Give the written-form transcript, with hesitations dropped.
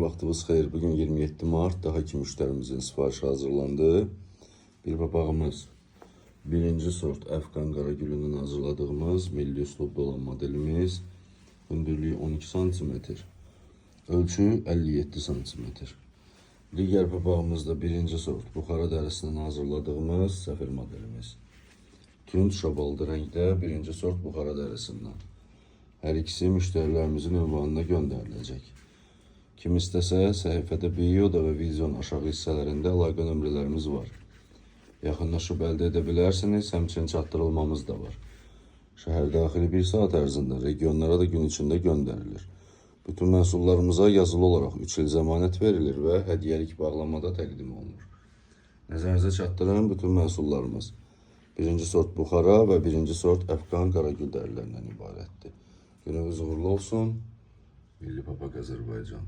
vaxtınız xeyir. Bugün 27 Mart. Daha iki müştərimizin sifarişi hazırlandı. Bir papağımız. Birinci sort Əfqan Qaragülündən hazırladığımız milli üslubda olan modelimiz. Hündürlüyü 12 cm. Ölçü 57 cm. Diğer papağımız da birinci sort Buxara dərisindən hazırladığımız səfir modelimiz. Tünd şabaldı renkte birinci sort Buxara dərisindən. Hər ikisi müştərilərimizin ünvanına göndəriləcək. Kim istəsə, səhifədə bioda və vizyon aşağı hissələrində əlaqə nömrələrimiz var. Yaxınlaşıb əldə edə bilərsiniz, həmçinin çatdırılmamız da var. Şəhər daxili 1 saat ərzində, regionlara da gün içində göndərilir. Bütün məhsullarımıza yazılı olaraq 3 il zəmanət verilir və hədiyyəlik bağlamada təqdim olunur. Nəzərinizə çatdıran bütün məhsullarımız birinci sort Buxara və birinci sort Əfqan Qaragül dərilərindən ibarətdir. Gününüz uğurlu olsun. Milli Papaq Azərbaycan.